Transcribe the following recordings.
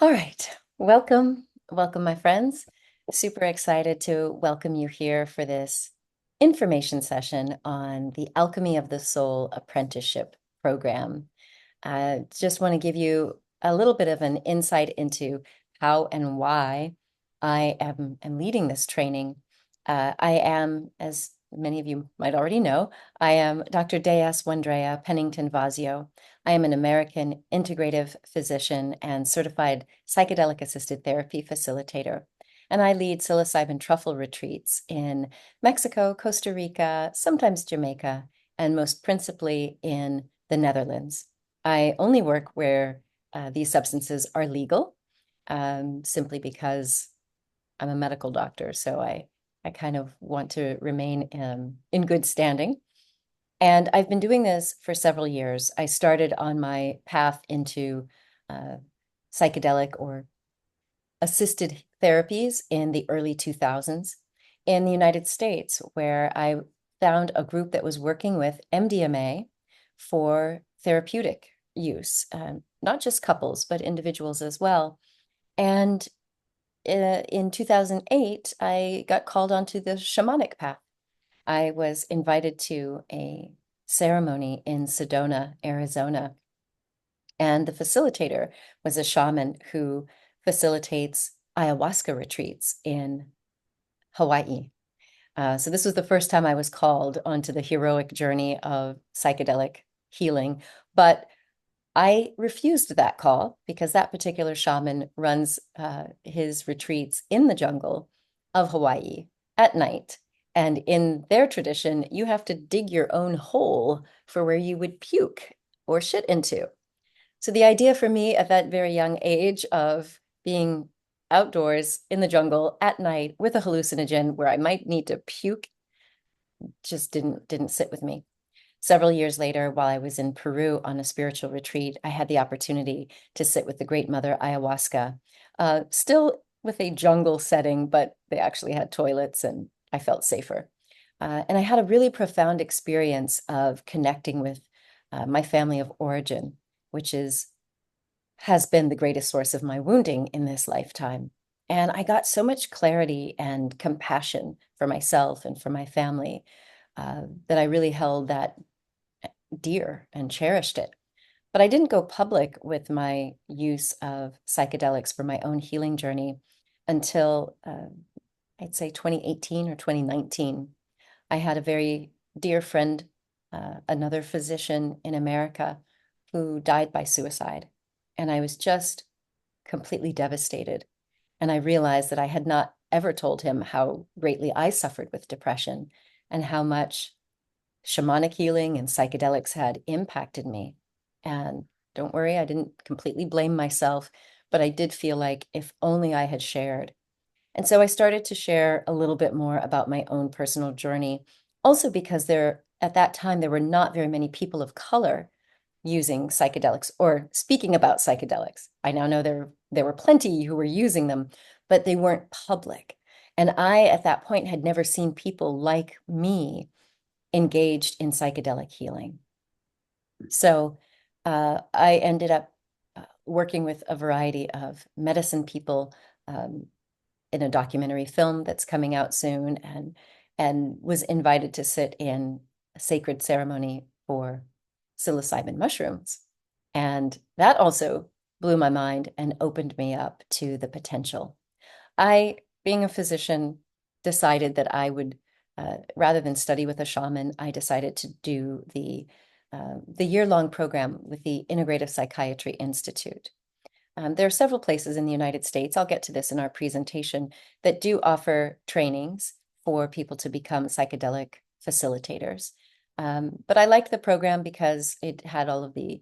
All right, welcome, my friends. Super excited to welcome you here for this information session on the Alchemy of the Soul Apprenticeship Program. I just want to give you a little bit of an insight into how and why I am leading this training. I am, as many of you might already know, I am Dr. Deas Wandrea Pennington Vazio. I am an American integrative physician and certified psychedelic assisted therapy facilitator. And I lead psilocybin truffle retreats in Mexico, Costa Rica, sometimes Jamaica, and most principally in the Netherlands. I only work where these substances are legal, simply because I'm a medical doctor. So I kind of want to remain in good standing. And I've been doing this for several years. I started on my path into uh, psychedelic or assisted therapies in the early 2000s in the United States, where I found a group that was working with MDMA for therapeutic use, not just couples, but individuals as well. And in 2008, I got called onto the shamanic path. I was invited to a ceremony in Sedona, Arizona, and the facilitator was a shaman who facilitates ayahuasca retreats in Hawaii. So this was the first time I was called onto the heroic journey of psychedelic healing, but I refused that call because that particular shaman runs his retreats in the jungle of Hawaii at night. And in their tradition, you have to dig your own hole for where you would puke or shit into. So the idea for me at that very young age of being outdoors in the jungle at night with a hallucinogen where I might need to puke just didn't sit with me. Several years later, while I was in Peru on a spiritual retreat, I had the opportunity to sit with the Great Mother Ayahuasca, still with a jungle setting, but they actually had toilets and I felt safer. And I had a really profound experience of connecting with my family of origin, which has been the greatest source of my wounding in this lifetime. And I got so much clarity and compassion for myself and for my family that I really held that dear and cherished it. But I didn't go public with my use of psychedelics for my own healing journey until I'd say 2018 or 2019. I had a very dear friend, another physician in America, who died by suicide. And I was just completely devastated. And I realized that I had not ever told him how greatly I suffered with depression and how much shamanic healing and psychedelics had impacted me. And don't worry, I didn't completely blame myself, but I did feel like if only I had shared. And so I started to share a little bit more about my own personal journey, also because at that time, there were not very many people of color using psychedelics or speaking about psychedelics. I now know there were plenty who were using them, but they weren't public. And I, at that point, had never seen people like me engaged in psychedelic healing. So I ended up working with a variety of medicine people in a documentary film that's coming out soon, and was invited to sit in a sacred ceremony for psilocybin mushrooms. And that also blew my mind and opened me up to the potential. I, being a physician, decided that I would, rather than study with a shaman, I decided to do the year-long program with the Integrative Psychiatry Institute. There are several places in the United States, I'll get to this in our presentation, that do offer trainings for people to become psychedelic facilitators. But I liked the program because it had all of the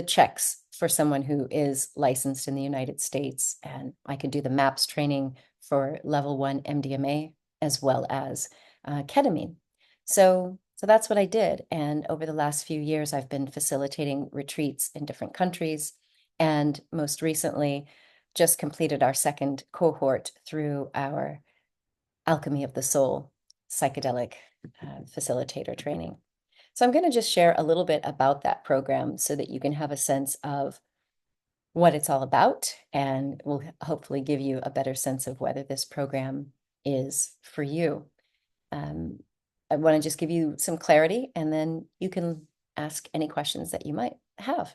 checks for someone who is licensed in the United States, and I could do the MAPS training for level 1 MDMA as well as ketamine. So that's what I did. And over the last few years, I've been facilitating retreats in different countries, and most recently just completed our second cohort through our Alchemy of the Soul psychedelic facilitator training. So I'm going to just share a little bit about that program so that you can have a sense of what it's all about, and will hopefully give you a better sense of whether this program is for you. I want to just give you some clarity, and then you can ask any questions that you might have.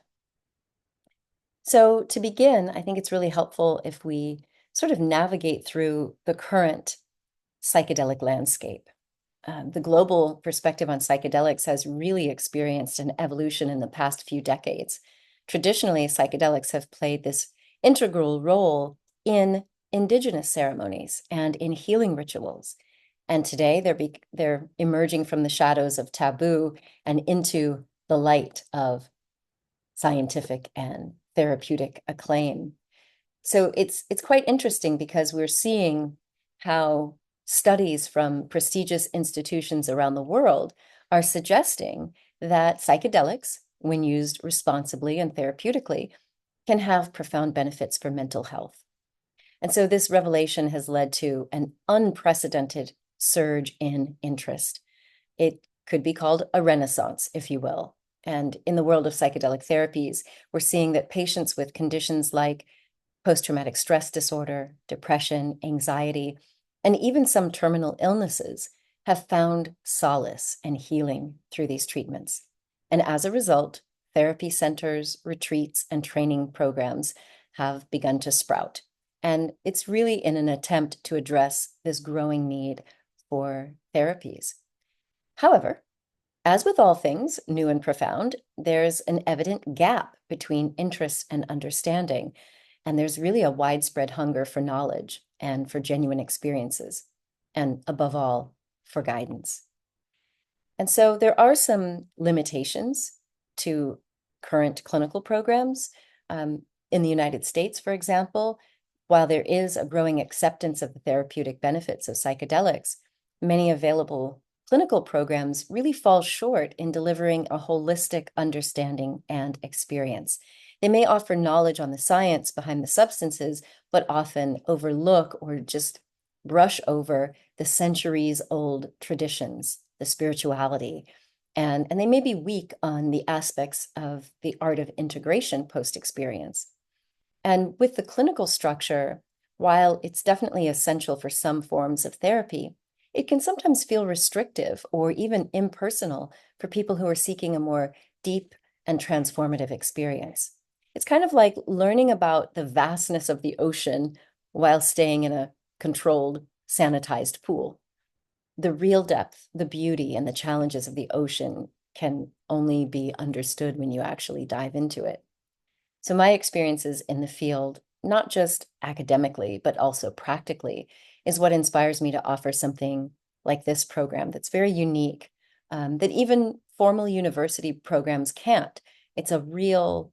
So to begin, I think it's really helpful if we sort of navigate through the current psychedelic landscape. The global perspective on psychedelics has really experienced an evolution in the past few decades. Traditionally, psychedelics have played this integral role in indigenous ceremonies and in healing rituals. And today they're emerging from the shadows of taboo and into the light of scientific and therapeutic acclaim. So it's quite interesting because we're seeing how studies from prestigious institutions around the world are suggesting that psychedelics, when used responsibly and therapeutically, can have profound benefits for mental health. And so this revelation has led to an unprecedented surge in interest. It could be called a renaissance, if you will. And in the world of psychedelic therapies, we're seeing that patients with conditions like post-traumatic stress disorder, depression, anxiety, and even some terminal illnesses have found solace and healing through these treatments. And as a result, therapy centers, retreats, and training programs have begun to sprout. And it's really in an attempt to address this growing need for therapies. However, as with all things new and profound, there's an evident gap between interest and understanding. And there's really a widespread hunger for knowledge and for genuine experiences, and above all, for guidance. And so there are some limitations to current clinical programs. In the United States, for example, while there is a growing acceptance of the therapeutic benefits of psychedelics, many available clinical programs really fall short in delivering a holistic understanding and experience. They may offer knowledge on the science behind the substances, but often overlook or just brush over the centuries-old traditions, the spirituality, and they may be weak on the aspects of the art of integration post-experience. And with the clinical structure, while it's definitely essential for some forms of therapy, it can sometimes feel restrictive or even impersonal for people who are seeking a more deep and transformative experience. It's kind of like learning about the vastness of the ocean while staying in a controlled, sanitized pool. The real depth, the beauty, and the challenges of the ocean can only be understood when you actually dive into it. So my experiences in the field, not just academically, but also practically, is what inspires me to offer something like this program that's very unique, that even formal university programs can't. It's a real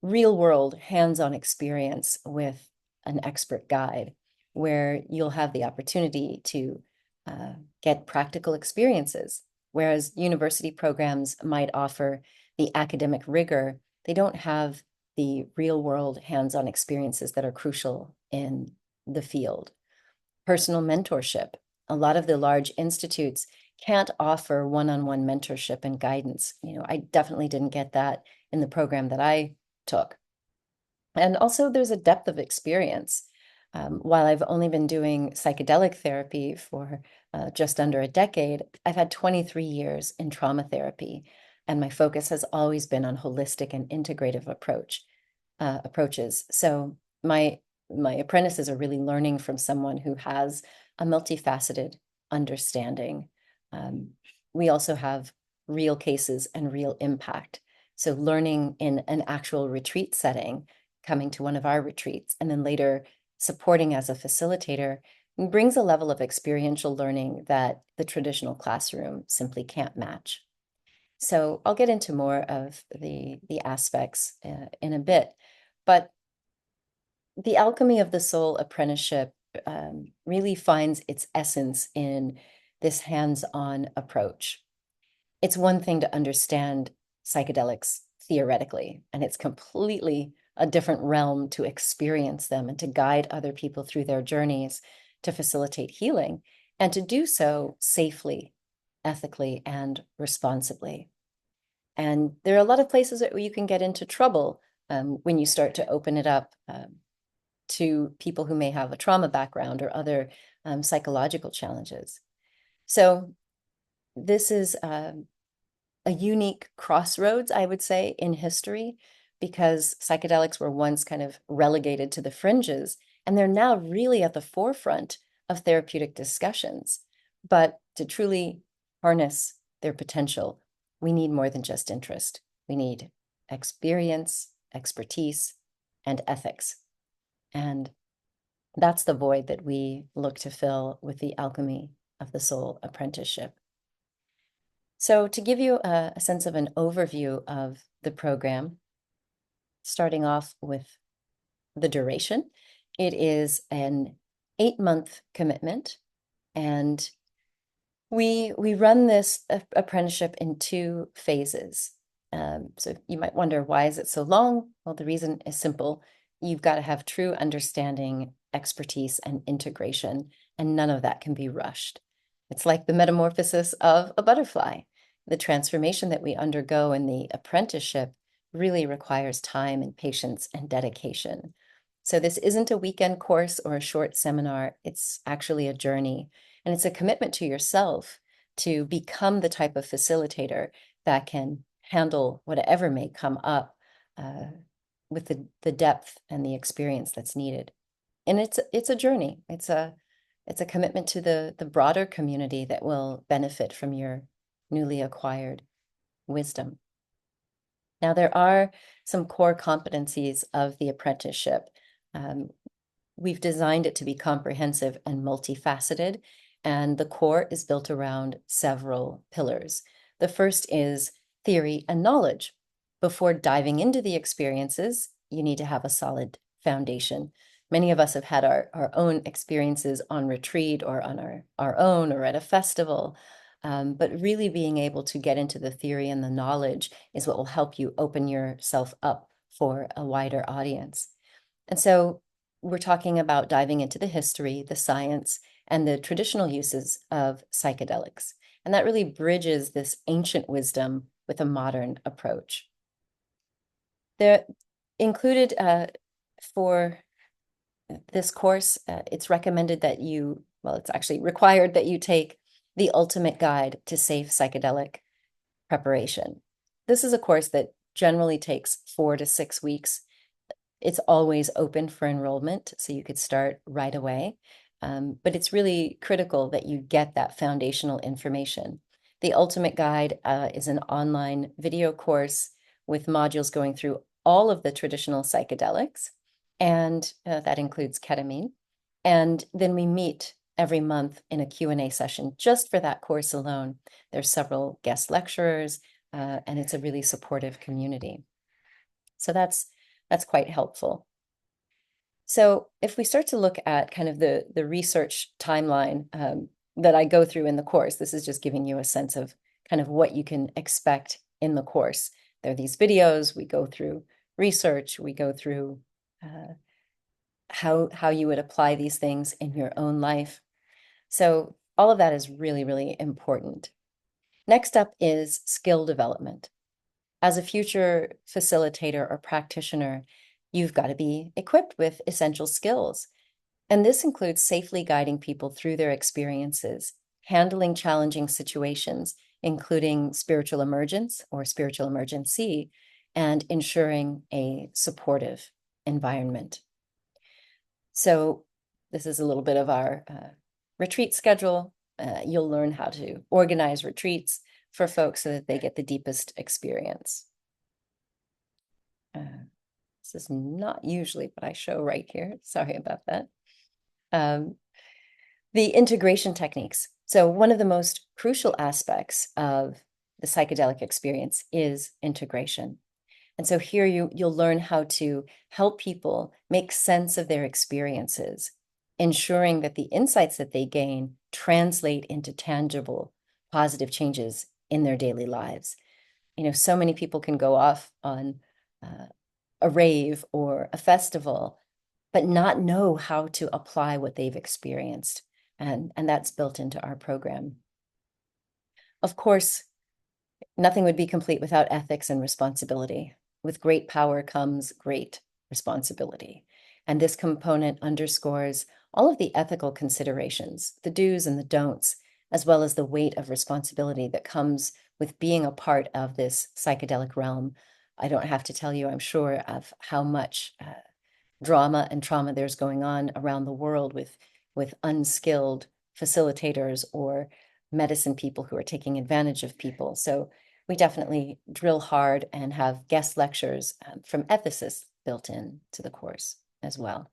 world hands-on experience with an expert guide where you'll have the opportunity to get practical experiences. Whereas university programs might offer the academic rigor, they don't have the real world hands-on experiences that are crucial in the field. Personal mentorship. A lot of the large institutes can't offer one-on-one mentorship and guidance. I definitely didn't get that in the program that I took. And also there's a depth of experience. While I've only been doing psychedelic therapy for just under a decade, I've had 23 years in trauma therapy, and my focus has always been on holistic and integrative approaches. So my apprentices are really learning from someone who has a multifaceted understanding. We also have real cases and real impact. So learning in an actual retreat setting, coming to one of our retreats, and then later supporting as a facilitator brings a level of experiential learning that the traditional classroom simply can't match. So I'll get into more of the aspects in a bit, but the Alchemy of the Soul Apprenticeship really finds its essence in this hands-on approach. It's one thing to understand psychedelics theoretically, and it's completely a different realm to experience them and to guide other people through their journeys to facilitate healing, and to do so safely, ethically, and responsibly. And there are a lot of places where you can get into trouble when you start to open it up to people who may have a trauma background or other psychological challenges. So this is a unique crossroads, I would say, in history, because psychedelics were once kind of relegated to the fringes, and they're now really at the forefront of therapeutic discussions. But to truly harness their potential, we need more than just interest. We need experience, expertise, and ethics. And that's the void that we look to fill with the Alchemy of the Soul Apprenticeship. So to give you a sense of an overview of the program, starting off with the duration, it is an 8-month commitment, and we run this apprenticeship in 2 phases. So you might wonder, why is it so long? Well, the reason is simple. You've got to have true understanding, expertise, and integration, and none of that can be rushed. It's like the metamorphosis of a butterfly. The transformation that we undergo in the apprenticeship really requires time and patience and dedication. So this isn't a weekend course or a short seminar. It's actually a journey, and it's a commitment to yourself to become the type of facilitator that can handle whatever may come up with the depth and the experience that's needed. And it's a journey. It's a commitment to the broader community that will benefit from your newly acquired wisdom. Now, there are some core competencies of the apprenticeship. We've designed it to be comprehensive and multifaceted, and the core is built around several pillars. The first is theory and knowledge. Before diving into the experiences, you need to have a solid foundation. Many of us have had our own experiences on retreat or on our own or at a festival. But really being able to get into the theory and the knowledge is what will help you open yourself up for a wider audience. And so we're talking about diving into the history, the science, and the traditional uses of psychedelics. And that really bridges this ancient wisdom with a modern approach. They're included for this course, it's recommended that it's actually required that you take the Ultimate Guide to Safe Psychedelic Preparation. This is a course that generally takes 4 to 6 weeks. It's always open for enrollment, so you could start right away. But it's really critical that you get that foundational information. The Ultimate Guide is an online video course with modules going through all of the traditional psychedelics, and that includes ketamine. And then we meet every month in a Q&A session just for that course alone. There's several guest lecturers, and it's a really supportive community. So that's quite helpful. So if we start to look at kind of the research timeline that I go through in the course, this is just giving you a sense of kind of what you can expect in the course. There are these videos, we go through research, we go through how you would apply these things in your own life. So all of that is really, really important. Next up is skill development. As a future facilitator or practitioner, you've got to be equipped with essential skills. And this includes safely guiding people through their experiences, handling challenging situations, including spiritual emergence or spiritual emergency, and ensuring a supportive environment. So this is a little bit of our retreat schedule. You'll learn how to organize retreats for folks so that they get the deepest experience. This is not usually what I show right here. Sorry about that. The integration techniques. So one of the most crucial aspects of the psychedelic experience is integration. And so here you'll learn how to help people make sense of their experiences, ensuring that the insights that they gain translate into tangible, positive changes in their daily lives. You know, so many people can go off on a rave or a festival, but not know how to apply what they've experienced. And that's built into our program. Of course, nothing would be complete without ethics and responsibility. with great power comes great responsibility. And this component underscores all of the ethical considerations, the do's and the don'ts, as well as the weight of responsibility that comes with being a part of this psychedelic realm. I don't have to tell you, I'm sure, of how much drama and trauma there's going on around the world with unskilled facilitators or medicine people who are taking advantage of people. So we definitely drill hard and have guest lectures from ethicists built in to the course as well.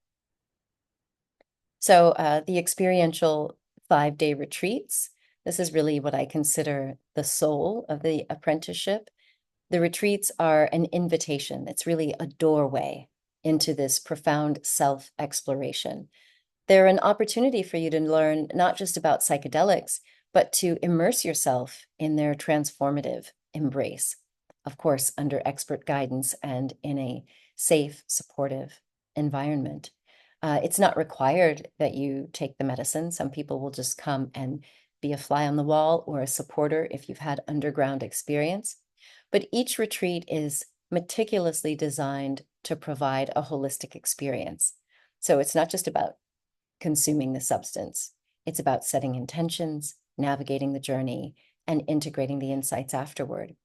So the experiential 5-day retreats, this is really what I consider the soul of the apprenticeship. The retreats are an invitation. It's really a doorway into this profound self-exploration. They're an opportunity for you to learn not just about psychedelics, but to immerse yourself in their transformative embrace, of course, under expert guidance and in a safe, supportive environment. It's not required that you take the medicine. Some people will just come and be a fly on the wall or a supporter if you've had underground experience. But each retreat is meticulously designed to provide a holistic experience. So it's not just about consuming the substance. It's about setting intentions, navigating the journey, and integrating the insights afterward.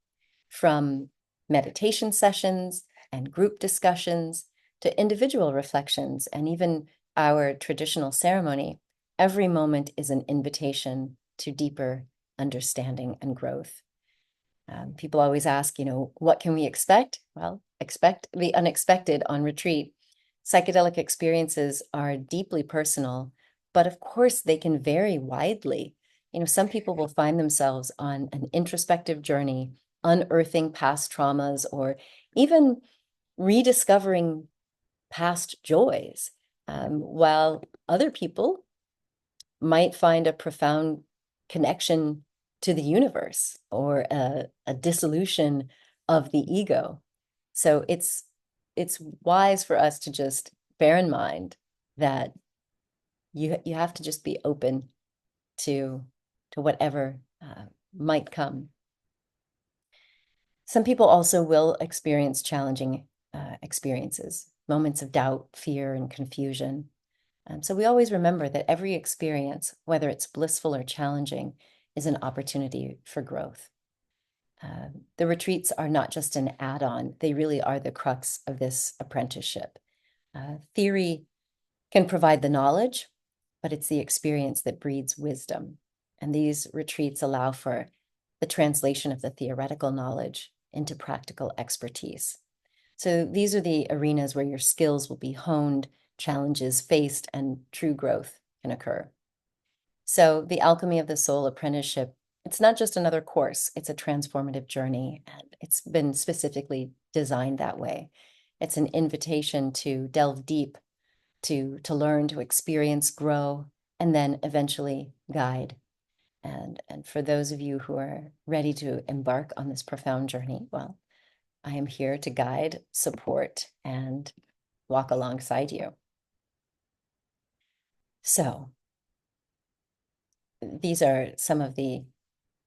From meditation sessions and group discussions to individual reflections and even our traditional ceremony, every moment is an invitation to deeper understanding and growth. People always ask, what can we expect? Well, expect the unexpected on retreat. Psychedelic experiences are deeply personal, but of course they can vary widely. Some people will find themselves on an introspective journey, unearthing past traumas, or even rediscovering past joys, while other people might find a profound connection to the universe or a dissolution of the ego. So it's wise for us to just bear in mind that you have to just be open to whatever might come. Some people also will experience challenging experiences, moments of doubt, fear, and confusion. So we always remember that every experience, whether it's blissful or challenging, is an opportunity for growth. The retreats are not just an add-on, they really are the crux of this apprenticeship. Theory can provide the knowledge, but it's the experience that breeds wisdom. And these retreats allow for the translation of the theoretical knowledge into practical expertise. So these are the arenas where your skills will be honed, challenges faced, and true growth can occur. So the Alchemy of the Soul Apprenticeship, it's not just another course, it's a transformative journey, and it's been specifically designed that way. It's an invitation to delve deep, to learn, to experience, grow, and then eventually guide. And for those of you who are ready to embark on this profound journey, well, I am here to guide, support, and walk alongside you. So these are some of the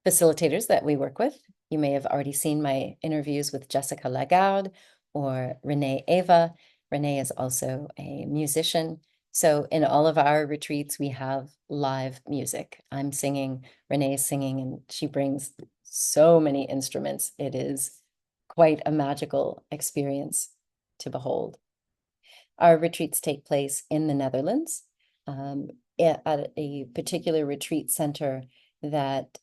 facilitators that we work with. You may have already seen my interviews with Jessica Lagarde or Renee Ava. Renee is also a musician. So in all of our retreats, we have live music. I'm singing, Renee's singing, and she brings so many instruments. It is quite a magical experience to behold. Our retreats take place in the Netherlands at a particular retreat center that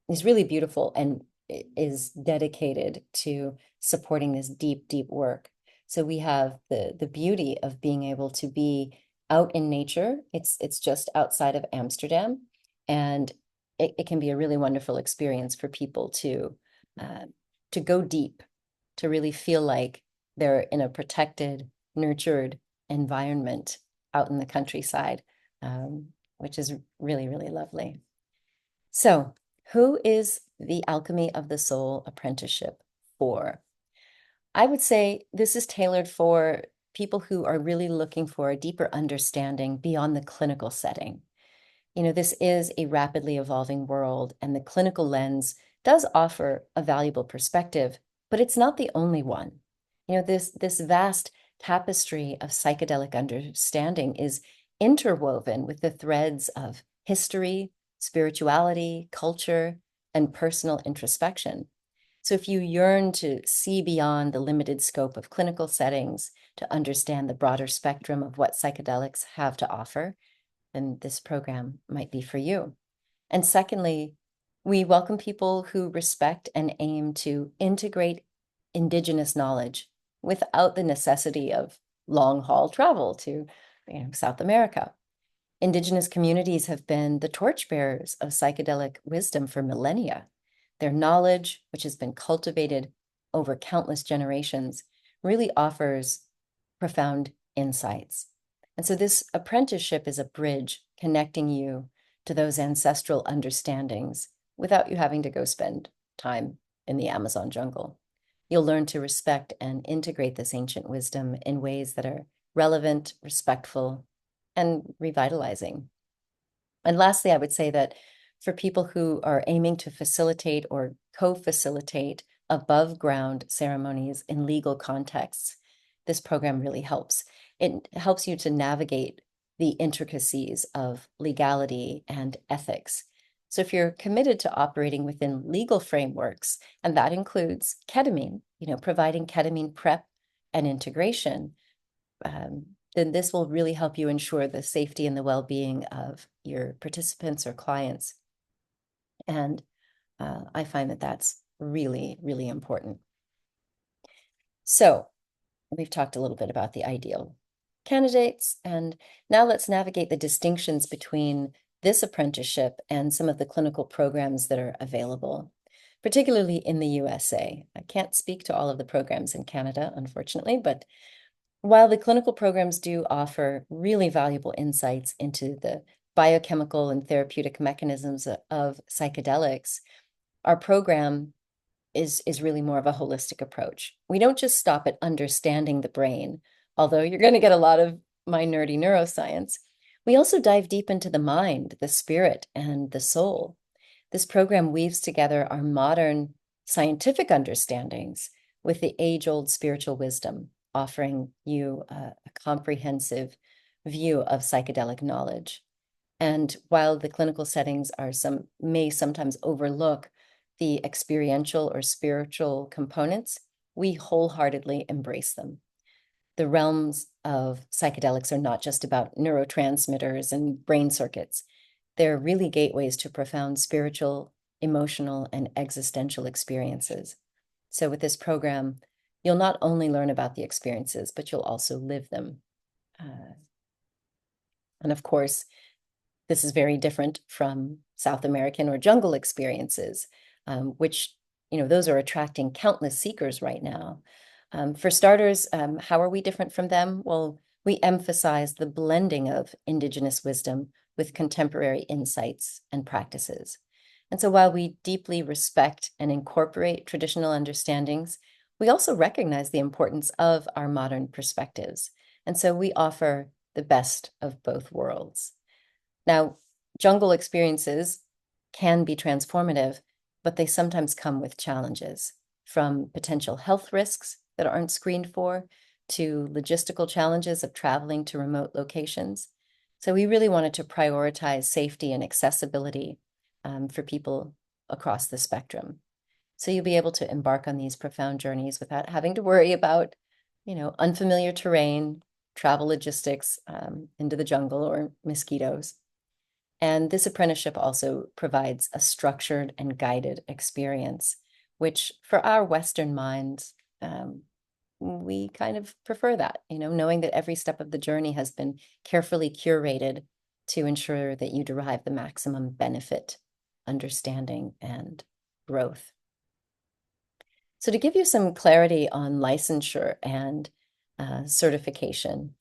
is really beautiful and is dedicated to supporting this deep, deep work. So we have the beauty of being able to be out in nature. It's just outside of Amsterdam, and it can be a really wonderful experience for people to go deep, to really feel like they're in a protected, nurtured environment out in the countryside, which is really, really lovely. So, who is the Alchemy of the Soul Apprenticeship for? I would say this is tailored for people who are really looking for a deeper understanding beyond the clinical setting. This is a rapidly evolving world, and the clinical lens does offer a valuable perspective, But it's not the only one. This vast tapestry of psychedelic understanding is interwoven with the threads of history, spirituality, culture, and personal introspection. So if you yearn to see beyond the limited scope of clinical settings to understand the broader spectrum of what psychedelics have to offer, then this program might be for you. And secondly, we welcome people who respect and aim to integrate Indigenous knowledge without the necessity of long haul travel to South America. Indigenous communities have been the torchbearers of psychedelic wisdom for millennia. Their knowledge, which has been cultivated over countless generations, really offers profound insights. And so this apprenticeship is a bridge connecting you to those ancestral understandings without you having to go spend time in the Amazon jungle. You'll learn to respect and integrate this ancient wisdom in ways that are relevant, respectful, and revitalizing. And lastly, I would say that for people who are aiming to facilitate or co-facilitate above ground ceremonies in legal contexts, this program really helps. It helps you to navigate the intricacies of legality and ethics. So if you're committed to operating within legal frameworks, and that includes ketamine, providing ketamine prep and integration, then this will really help you ensure the safety and the well-being of your participants or clients. And I find that that's really, really important. So we've talked a little bit about the ideal candidates, and now let's navigate the distinctions between this apprenticeship and some of the clinical programs that are available, particularly in the USA. I can't speak to all of the programs in Canada, unfortunately, but while the clinical programs do offer really valuable insights into the biochemical and therapeutic mechanisms of psychedelics, our program is really more of a holistic approach. We don't just stop at understanding the brain, although you're going to get a lot of my nerdy neuroscience. We also dive deep into the mind, the spirit, and the soul. This program weaves together our modern scientific understandings with the age-old spiritual wisdom, offering you a comprehensive view of psychedelic knowledge. And while the clinical settings may sometimes overlook the experiential or spiritual components, we wholeheartedly embrace them. The realms of psychedelics are not just about neurotransmitters and brain circuits. They're really gateways to profound spiritual, emotional, and existential experiences. So with this program, you'll not only learn about the experiences, but you'll also live them. And of course, this is very different from South American or jungle experiences, which, those are attracting countless seekers right now. For starters, how are we different from them? Well, we emphasize the blending of Indigenous wisdom with contemporary insights and practices. And so while we deeply respect and incorporate traditional understandings, we also recognize the importance of our modern perspectives. And so we offer the best of both worlds. Now, jungle experiences can be transformative, but they sometimes come with challenges, from potential health risks that aren't screened for to logistical challenges of traveling to remote locations. So we really wanted to prioritize safety and accessibility for people across the spectrum. So you'll be able to embark on these profound journeys without having to worry about, unfamiliar terrain, travel logistics into the jungle, or mosquitoes. And this apprenticeship also provides a structured and guided experience, which for our Western minds, we kind of prefer that, knowing that every step of the journey has been carefully curated to ensure that you derive the maximum benefit, understanding, and growth. So to give you some clarity on licensure and certification,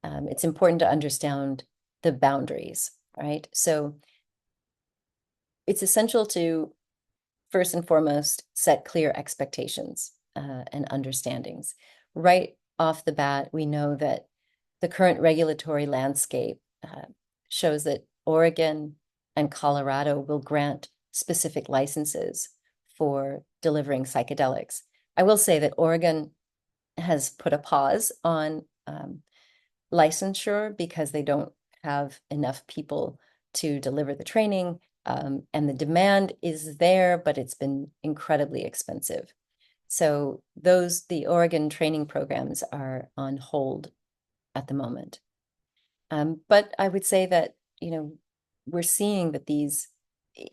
it's important to understand the boundaries, right? So it's essential to, first and foremost, set clear expectations and understandings. Right off the bat, we know that the current regulatory landscape shows that Oregon and Colorado will grant specific licenses for delivering psychedelics. I will say that Oregon has put a pause on licensure because they don't have enough people to deliver the training. And the demand is there, but it's been incredibly expensive. So the Oregon training programs are on hold at the moment. But I would say that, we're seeing that these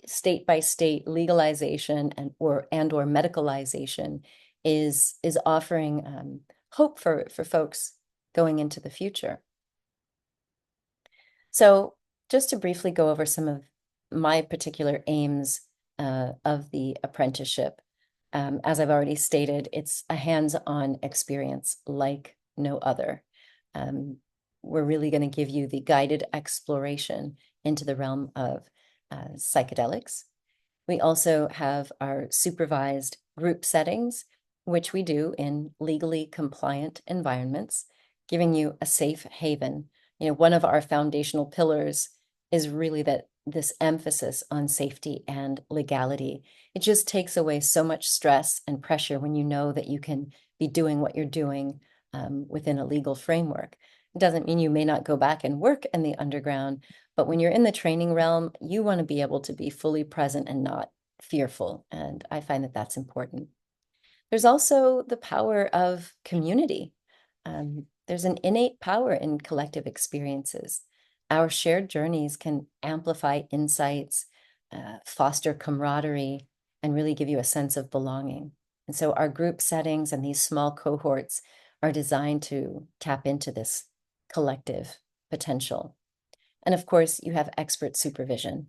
state by state legalization and or medicalization is offering hope for folks going into the future. So just to briefly go over some of my particular aims of the apprenticeship, as I've already stated, it's a hands-on experience like no other. We're really going to give you the guided exploration into the realm of psychedelics. We also have our supervised group settings, which we do in legally compliant environments, giving you a safe haven. One of our foundational pillars is really that this emphasis on safety and legality. It just takes away so much stress and pressure when you know that you can be doing what you're doing within a legal framework. It doesn't mean you may not go back and work in the underground, but when you're in the training realm, you want to be able to be fully present and not fearful. And I find that that's important. There's also the power of community. There's an innate power in collective experiences. Our shared journeys can amplify insights, foster camaraderie, and really give you a sense of belonging. And so our group settings and these small cohorts are designed to tap into this collective potential. And of course, you have expert supervision.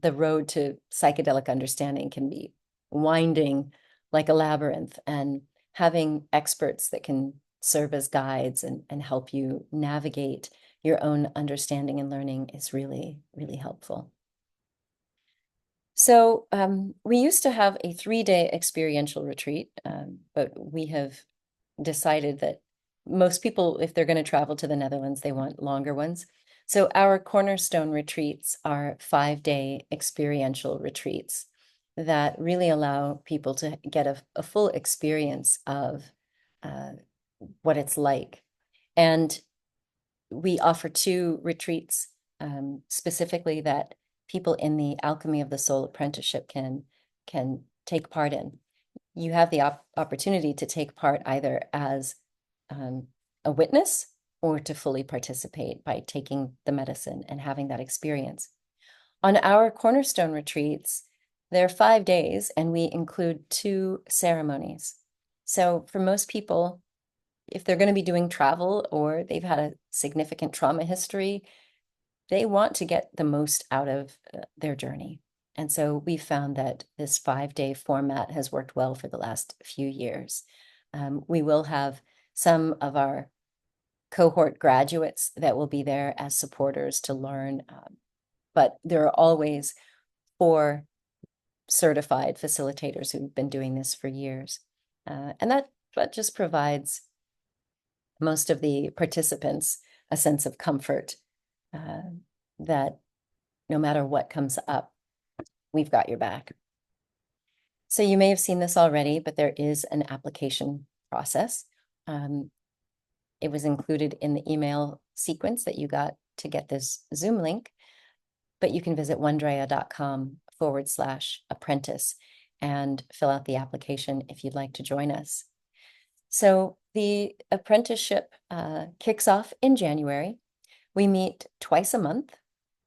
The road to psychedelic understanding can be winding like a labyrinth, and having experts that can serve as guides and help you navigate your own understanding and learning is really, really helpful. So we used to have a 3-day experiential retreat, but we have decided that most people, if they're going to travel to the Netherlands, they want longer ones. So our cornerstone retreats are 5-day experiential retreats that really allow people to get a full experience of what it's like. And we offer 2 retreats specifically that people in the Alchemy of the Soul Apprenticeship can take part in. You have the opportunity to take part either as a witness or to fully participate by taking the medicine and having that experience. On our cornerstone retreats, they're 5 days and we include 2 ceremonies. So for most people, if they're going to be doing travel or they've had a significant trauma history, they want to get the most out of their journey. And so we found that this 5-day format has worked well for the last few years. We will have some of our cohort graduates that will be there as supporters to learn, but there are always 4 certified facilitators who've been doing this for years. And that just provides most of the participants a sense of comfort that no matter what comes up, we've got your back. So you may have seen this already, but there is an application process. It was included in the email sequence that you got to get this Zoom link, but you can visit wondrea.com/apprentice and fill out the application if you'd like to join us. So the apprenticeship kicks off in January. We meet twice a month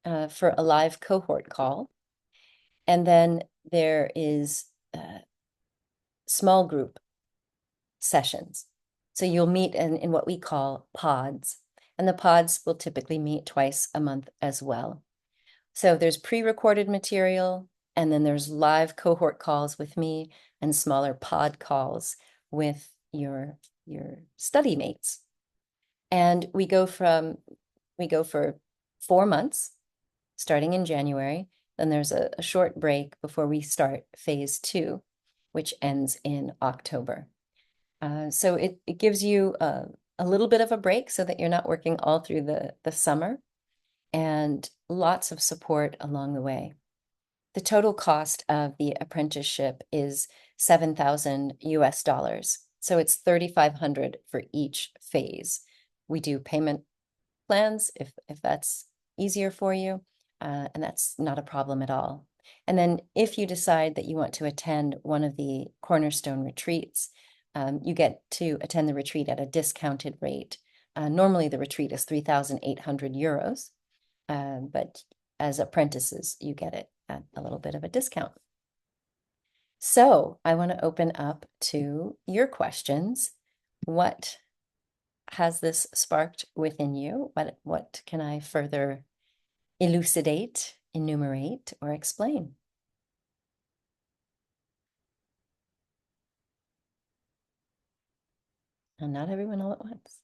for a live cohort call. And then there is small group sessions. So you'll meet in what we call pods. And the pods will typically meet twice a month as well. So there's pre-recorded material, and then there's live cohort calls with me and smaller pod calls with your study mates. And we go for 4 months, starting in January. Then there's a short break before we start phase 2, which ends in October. So it gives you a little bit of a break so that you're not working all through the summer, and lots of support along the way. The total cost of the apprenticeship is $7,000 US. So it's $3,500 for each phase. We do payment plans if that's easier for you, and that's not a problem at all. And then if you decide that you want to attend one of the cornerstone retreats, you get to attend the retreat at a discounted rate. Normally the retreat is 3,800 euros, but as apprentices, you get it at a little bit of a discount. So I want to open up to your questions. What has this sparked within you? What can I further elucidate, enumerate, or explain? And not everyone all at once.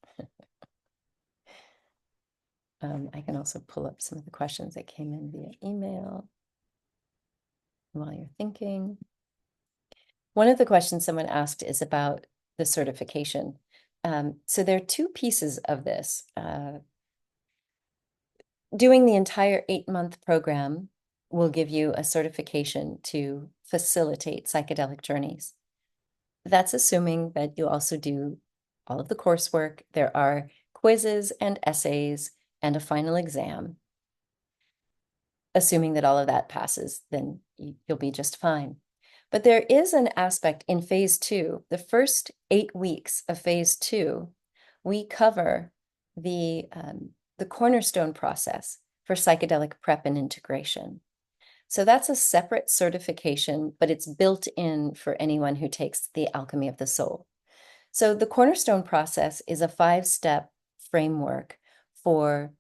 I can also pull up some of the questions that came in via email while you're thinking. One of the questions someone asked is about the certification. So there are two pieces of this. Doing the entire 8-month program will give you a certification to facilitate psychedelic journeys. That's assuming that you also do all of the coursework. There are quizzes and essays and a final exam. Assuming that all of that passes, then you'll be just fine. But there is an aspect in phase 2, the first 8 weeks of phase 2, we cover the cornerstone process for psychedelic prep and integration. So that's a separate certification, but it's built in for anyone who takes the Alchemy of the Soul. So the cornerstone process is a 5-step framework for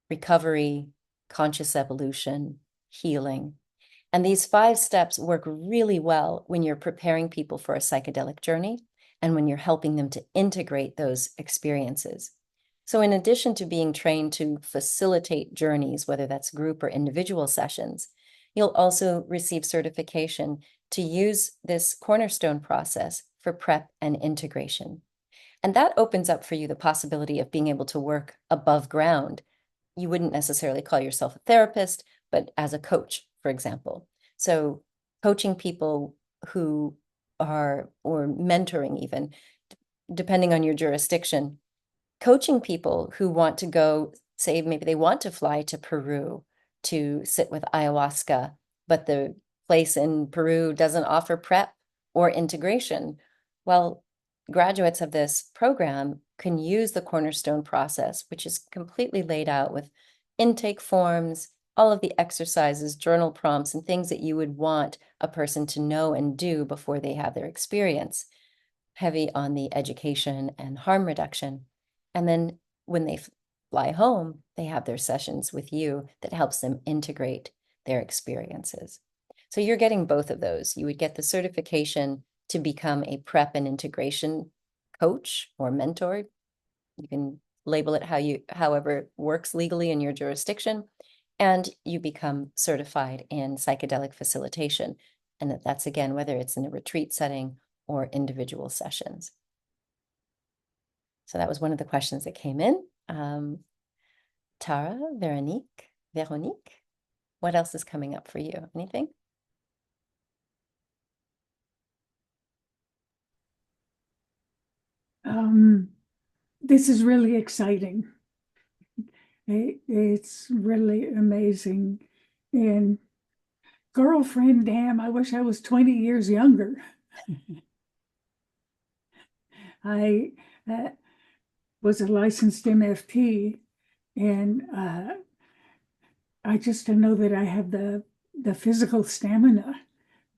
recovery, conscious evolution, healing. And these 5 steps work really well when you're preparing people for a psychedelic journey and when you're helping them to integrate those experiences. So in addition to being trained to facilitate journeys, whether that's group or individual sessions, you'll also receive certification to use this cornerstone process for prep and integration. And that opens up for you the possibility of being able to work above ground. You wouldn't necessarily call yourself a therapist, but as a coach, for example. So coaching people who are, or mentoring even, depending on your jurisdiction, coaching people who want to go, say, maybe they want to fly to Peru to sit with ayahuasca, but the place in Peru doesn't offer prep or integration. Well, graduates of this program can use the cornerstone process, which is completely laid out with intake forms, all of the exercises, journal prompts, and things that you would want a person to know and do before they have their experience, heavy on the education and harm reduction. And then when they fly home, they have their sessions with you that helps them integrate their experiences. So you're getting both of those. You would get the certification to become a prep and integration coach or mentor. You can label it however it works legally in your jurisdiction, and you become certified in psychedelic facilitation. And that's again, whether it's in a retreat setting or individual sessions. So that was one of the questions that came in. Tara, Veronique, what else is coming up for you? Anything? This is really exciting. It's really amazing. And girlfriend, damn, I wish I was 20 years younger. I was a licensed MFT, and I just don't know that I have the physical stamina,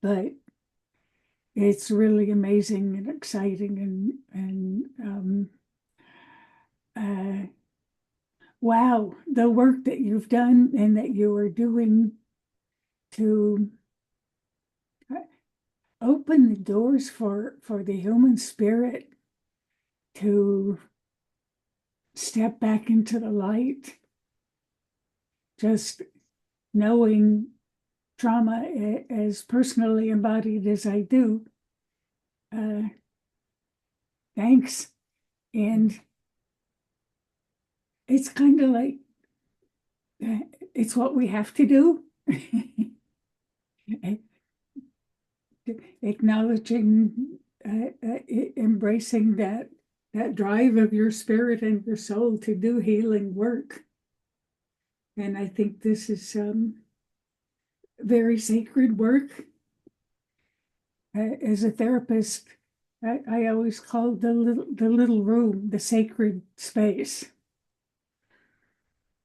but it's really amazing and exciting and wow, the work that you've done and that you are doing to open the doors for the human spirit to step back into the light. Just knowing trauma as personally embodied as I do. Thanks. And it's kind of like, it's what we have to do. acknowledging, embracing that drive of your spirit and your soul to do healing work. And I think this is very sacred work. As a therapist, I always call the little room the sacred space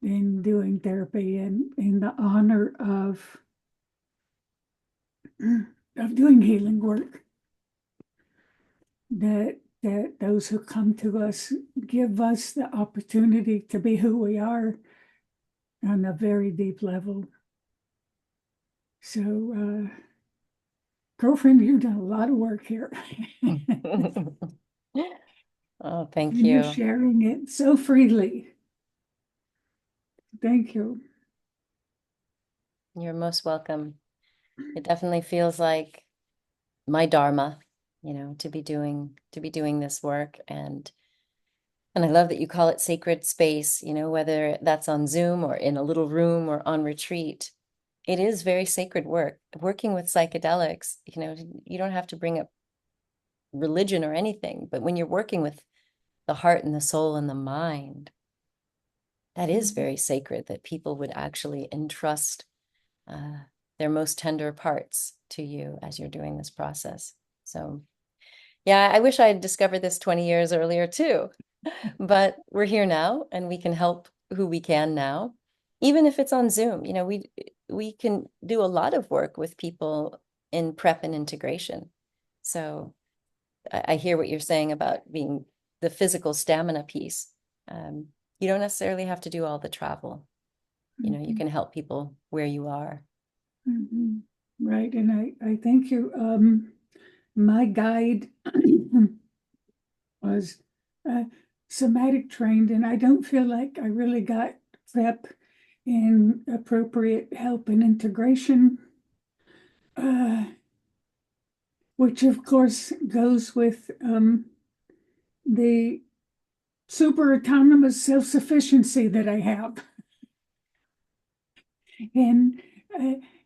in doing therapy, and in the honor of doing healing work. That those who come to us give us the opportunity to be who we are on a very deep level. So, girlfriend, you've done a lot of work here. Oh, thank And you're you. sharing it so freely. Thank you. You're most welcome. It definitely feels like my dharma, to be doing this work. And I love that you call it sacred space, whether that's on Zoom or in a little room or on retreat. It is very sacred work. Working with psychedelics, you don't have to bring up religion or anything, but when you're working with the heart and the soul and the mind, that is very sacred, that people would actually entrust their most tender parts to you as you're doing this process. So yeah, I wish I had discovered this 20 years earlier too, but we're here now and we can help who we can now, even if it's on Zoom. We can do a lot of work with people in prep and integration. So I hear what you're saying about being the physical stamina piece. You don't necessarily have to do all the travel. You can help people where you are. Right. And I thank you. My guide was somatic trained, and I don't feel like I really got prep in appropriate help and integration, which of course goes with the super autonomous self-sufficiency that I have. And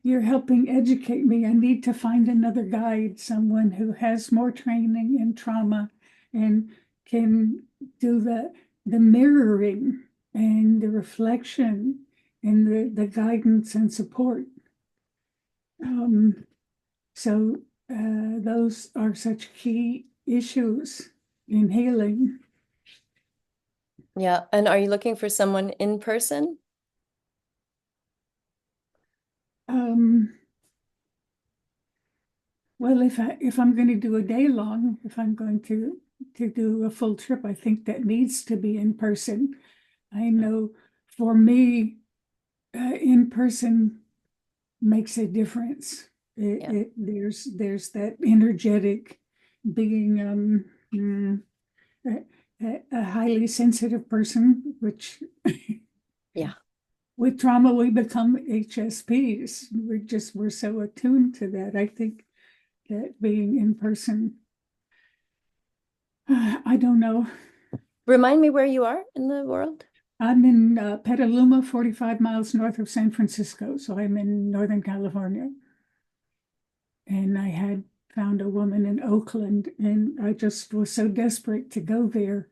you're helping educate me. I need to find another guide, someone who has more training in trauma and can do the mirroring and the reflection and the guidance and support. So those are such key issues in healing. Yeah. And are you looking for someone in person? Well, if I'm going to do a day long, if I'm going to do a full trip, I think that needs to be in person. I know for me, in person makes a difference. There's that energetic being a highly sensitive person, which Yeah. with trauma we become HSPs. We're so attuned to that. I think that being in person, I don't know. Remind me where you are in the world. I'm in Petaluma, 45 miles north of San Francisco. So I'm in Northern California. And I had found a woman in Oakland, and I just was so desperate to go there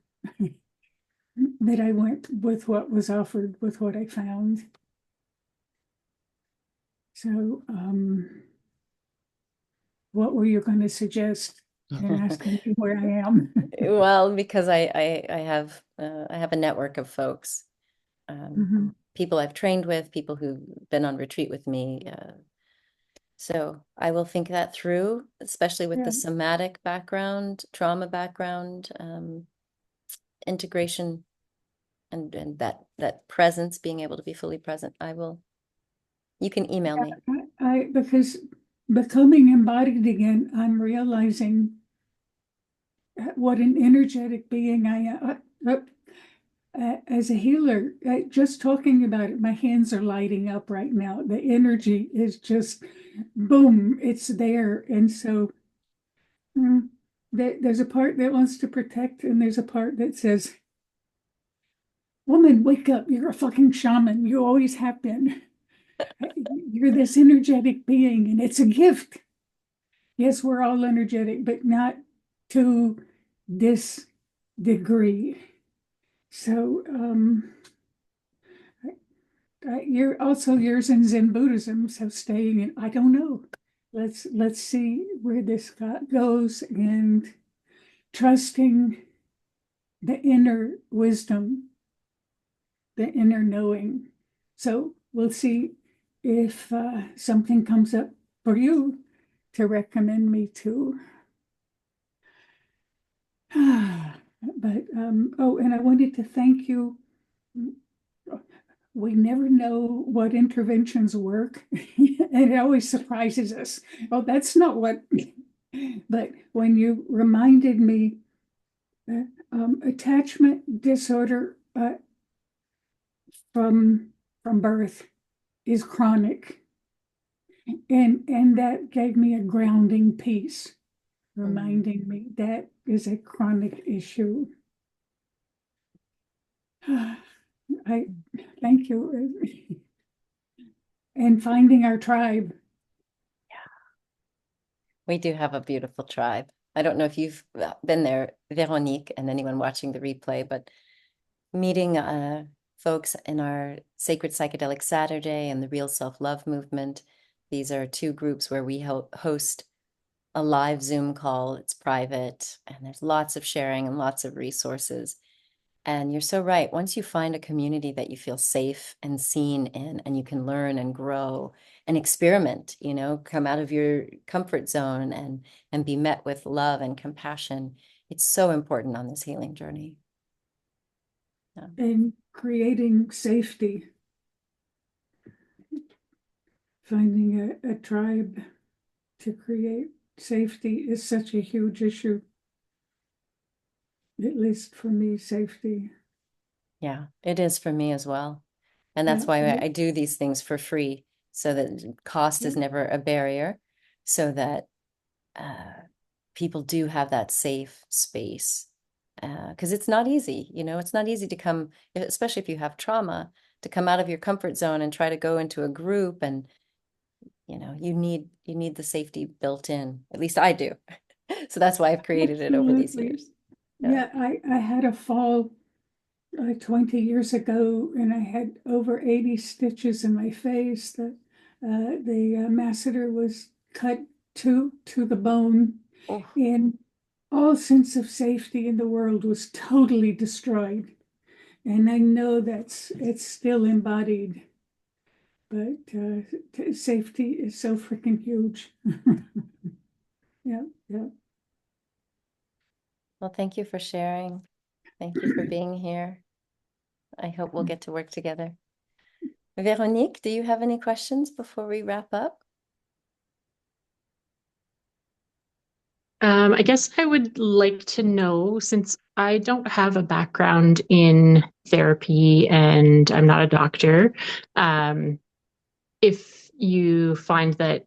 that I went with what was offered, with what I found. So, what were you going to suggest in asking me where I am? Well, because I have a network of folks, people I've trained with, people who've been on retreat with me. So I will think that through, especially with the somatic background, trauma background, integration, and that presence, being able to be fully present. You can email me. Because becoming embodied again, I'm realizing what an energetic being I am. As a healer, just talking about it, my hands are lighting up right now. The energy is just boom, it's there. And so there's a part that wants to protect, and there's a part that says, woman, wake up, you're a fucking shaman. You always have been. You're this energetic being, and it's a gift. Yes, we're all energetic, but not to this degree. So, you're also yours in Zen Buddhism. So staying in, I don't know. Let's see where this goes, and trusting the inner wisdom, the inner knowing. So we'll see if something comes up for you to recommend me to. But oh, and I wanted to thank you. We never know what interventions work, and it always surprises us. Oh, that's not what. But when you reminded me, attachment disorder from birth is chronic, and that gave me a grounding piece, reminding me that is a chronic issue. I thank you. And finding our tribe. We do have a beautiful tribe. I don't know if you've been there, Veronique, and anyone watching the replay, but meeting folks in our Sacred Psychedelic Saturday and the Real Self-Love movement. These are two groups where we host a live Zoom call. It's private, and there's lots of sharing and lots of resources. And you're so right. Once you find a community that you feel safe and seen in, and you can learn and grow and experiment, come out of your comfort zone and be met with love and compassion, it's so important on this healing journey. Yeah. And creating safety, finding a tribe to create safety is such a huge issue. At least for me, safety. Yeah, it is for me as well. And that's Yeah, why I do these things for free, so that cost is yeah. never a barrier, so that people do have that safe space. Because it's not easy, it's not easy to come, especially if you have trauma, to come out of your comfort zone and try to go into a group, and you need the safety built in. At least I do. So that's why I've created it over these Absolutely. years. Yeah. Yeah, I had a fall 20 years ago, and I had over 80 stitches in my face. The masseter was cut to the bone, Oh, and all sense of safety in the world was totally destroyed. And I know it's still embodied, but safety is so freaking huge. Yeah, yeah. well, thank you for sharing. Thank you for being here. I hope we'll get to work together. Veronique, do you have any questions before we wrap up? I guess I would like to know, since I don't have a background in therapy and I'm not a doctor, if you find that,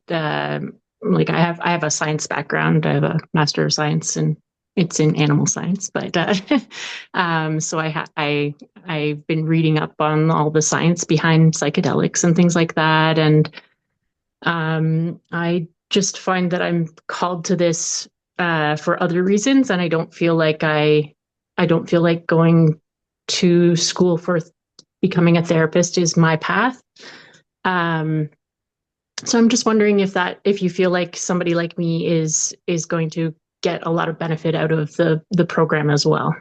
like I have a science background, I have a Master of Science, and it's in animal science, but so I've been reading up on all the science behind psychedelics and things like that, and I just find that I'm called to this for other reasons, and I don't feel like going to school for becoming a therapist is my path. Um, so I'm just wondering if you feel like somebody like me is going to get a lot of benefit out of the program as well.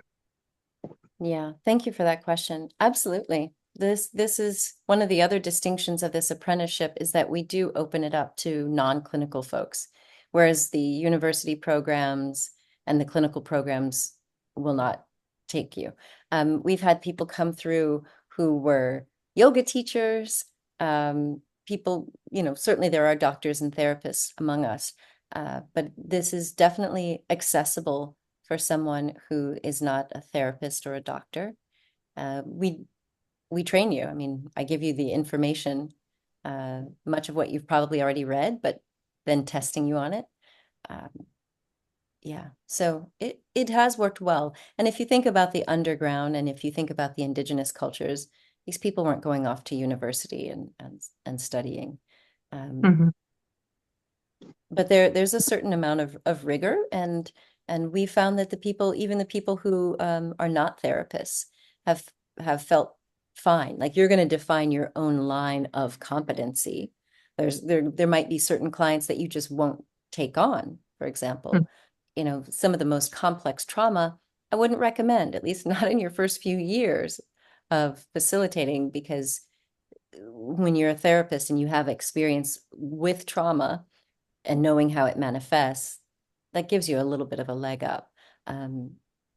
Yeah, thank you for that question. Absolutely. This is one of the other distinctions of this apprenticeship, is that we do open it up to non-clinical folks, whereas the university programs and the clinical programs will not take you. We've had people come through who were yoga teachers, people, certainly there are doctors and therapists among us, but this is definitely accessible for someone who is not a therapist or a doctor. We train you. I mean, I give you the information, much of what you've probably already read, but then testing you on it. Um, yeah, so it has worked well. And if you think about the underground, and if you think about the indigenous cultures, these people weren't going off to university and studying. Mhm. But there's a certain amount of rigor, and we found that even the people who are not therapists have felt fine. Like, you're going to define your own line of competency. There might be certain clients that you just won't take on. For example, some of the most complex trauma, I wouldn't recommend, at least not in your first few years of facilitating, because when you're a therapist and you have experience with trauma and knowing how it manifests, that gives you a little bit of a leg up.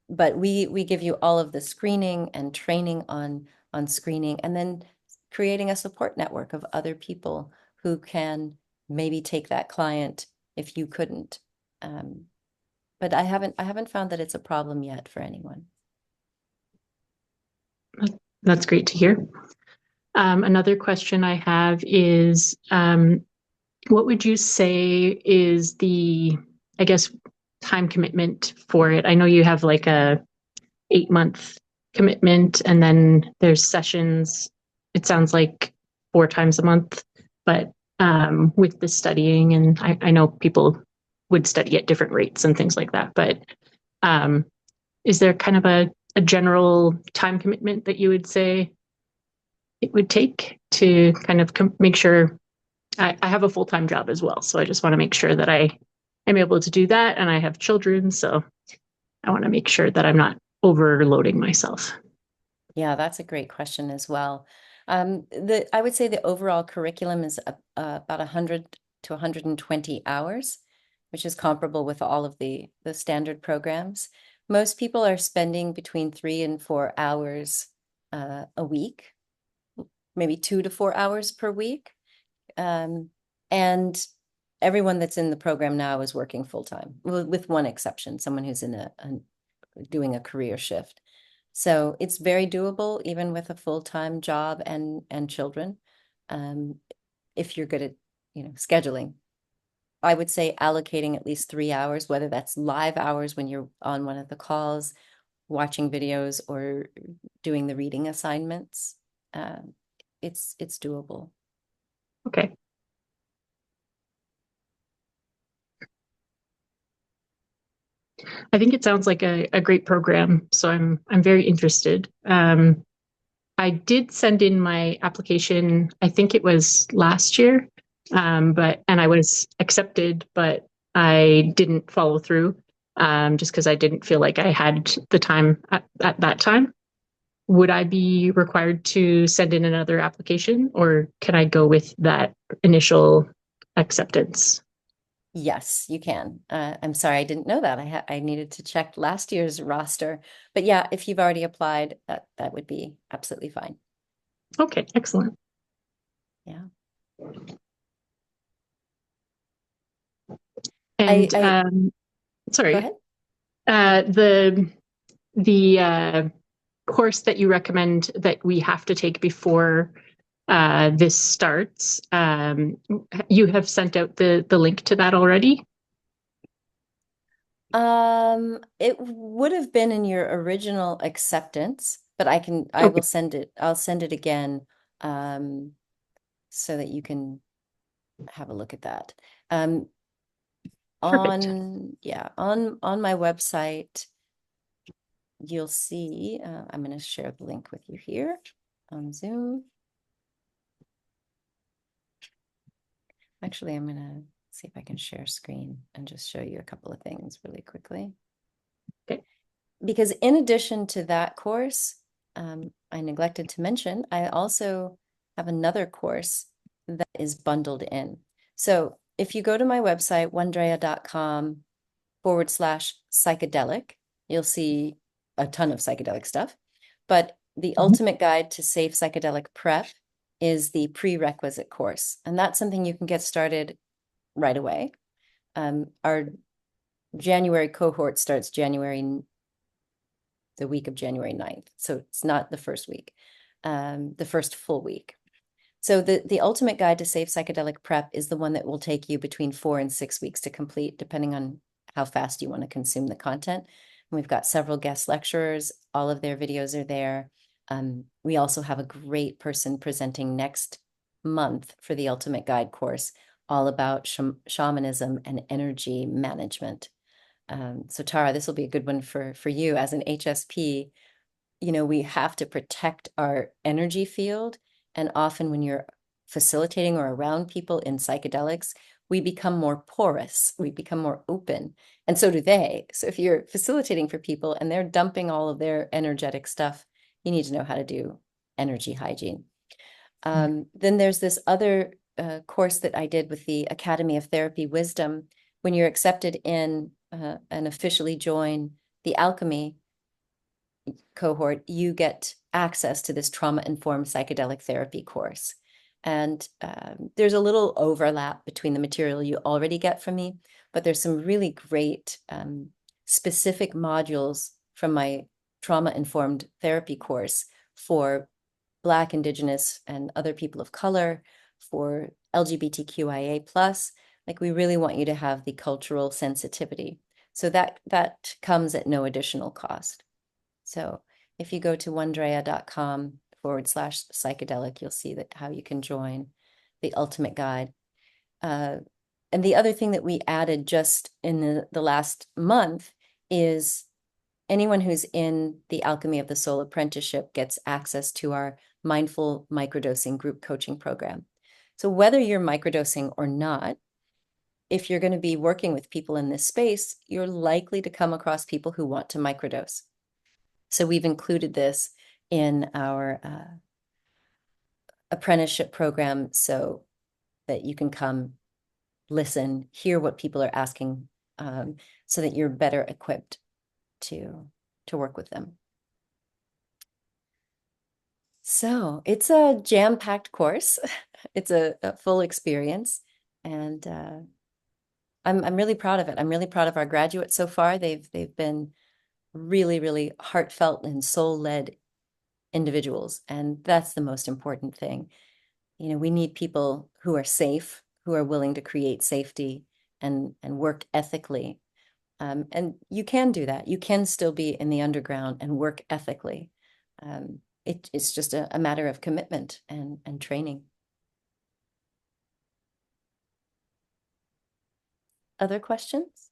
But we give you all of the screening and training on screening, and then creating a support network of other people who can maybe take that client if you couldn't. But I haven't found that it's a problem yet for anyone. That's great to hear. Another question I have is, what would you say is the, I guess, time commitment for it? I know you have like a 8-month commitment, and then there's sessions, it sounds like 4 times a month, but with the studying, and I know people would study at different rates and things like that, but is there kind of a general time commitment that you would say it would take to kind of make sure? I have a full-time job as well, so I just want to make sure that I am able to do that, and I have children, so I want to make sure that I'm not overloading myself. Yeah, that's a great question as well. I would say the overall curriculum is about 100 to 120 hours, which is comparable with all of the standard programs. Most people are spending between 3 and 4 hours a week, maybe 2 to 4 hours per week. And everyone that's in the program now is working full-time, with one exception, someone who's doing a career shift. So it's very doable, even with a full-time job and children, if you're good at scheduling. I would say allocating at least 3 hours, whether that's live hours when you're on one of the calls, watching videos, or doing the reading assignments. It's doable. Okay. I think it sounds like a great program, so I'm very interested. I did send in my application, I think it was last year, and I was accepted, but I didn't follow through, just because I didn't feel like I had the time at that time. Would I be required to send in another application, or can I go with that initial acceptance? Yes, you can. I'm sorry, I didn't know that. I needed to check last year's roster. But yeah, if you've already applied, that would be absolutely fine. Okay, excellent. Yeah. And Go sorry, ahead. the course that you recommend that we have to take before this starts, you have sent out the link to that already? It would have been in your original acceptance, but I Okay. will send it. I'll send it again, so that you can have a look at that. Perfect. On my website, you'll see, I'm going to share the link with you here on Zoom. Actually, I'm going to see if I can share screen and just show you a couple of things really quickly. Okay. Because in addition to that course, I neglected to mention, I also have another course that is bundled in. So if you go to my website, wandrea.com/psychedelic, you'll see a ton of psychedelic stuff. But the ultimate guide to safe psychedelic prep is the prerequisite course. And that's something you can get started right away. Our January cohort starts the week of January 9th. So it's not the first week, the first full week. So the ultimate guide to safe psychedelic prep is the one that will take you between 4 and 6 weeks to complete, depending on how fast you want to consume the content. And we've got several guest lecturers. All of their videos are there. We also have a great person presenting next month for the Ultimate Guide course, all about shamanism and energy management. So Tara, this will be a good one for you as an HSP. You know, we have to protect our energy field. And often when you're facilitating or around people in psychedelics, we become more porous, we become more open, and so do they. So if you're facilitating for people and they're dumping all of their energetic stuff, you need to know how to do energy hygiene. Then there's this other course that I did with the Academy of Therapy Wisdom. When you're accepted in and officially join the Alchemy cohort, you get access to this trauma-informed psychedelic therapy course. And there's a little overlap between the material you already get from me, but there's some really great specific modules from my trauma-informed therapy course for Black, Indigenous, and other people of color, for LGBTQIA plus. Like, we really want you to have the cultural sensitivity. So that comes at no additional cost. So if you go to wandrea.com/psychedelic, you'll see that how you can join the Ultimate Guide. And the other thing that we added just in the last month is anyone who's in the Alchemy of the Soul Apprenticeship gets access to our mindful microdosing group coaching program. So whether you're microdosing or not, if you're going to be working with people in this space, you're likely to come across people who want to microdose. So we've included this in our apprenticeship program so that you can come, listen, hear what people are asking, so that you're better equipped to work with them. So it's a jam-packed course. It's a full experience, and I'm really proud of it. I'm really proud of our graduates so far. They've been really, really heartfelt and soul-led individuals, and that's the most important thing. You know, we need people who are safe, who are willing to create safety and work ethically. And you can do that. You can still be in the underground and work ethically. It's just a matter of commitment and training. Other questions?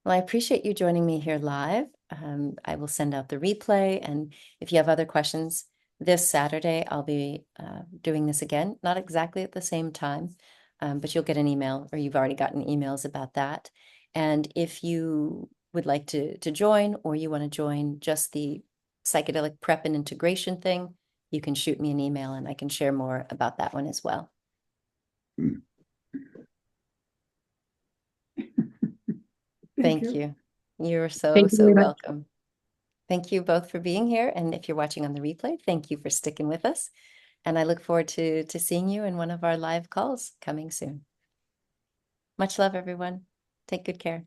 Well, I appreciate you joining me here live. I will send out the replay, and if you have other questions, this Saturday I'll be doing this again, not exactly at the same time, but you'll get an email, or you've already gotten emails about that. And if you would like to join, or you want to join just the psychedelic prep and integration thing, you can shoot me an email and I can share more about that one as well. Thank you. You're so welcome. Thank you both for being here. And if you're watching on the replay, thank you for sticking with us. And I look forward to seeing you in one of our live calls coming soon. Much love, everyone. Take good care.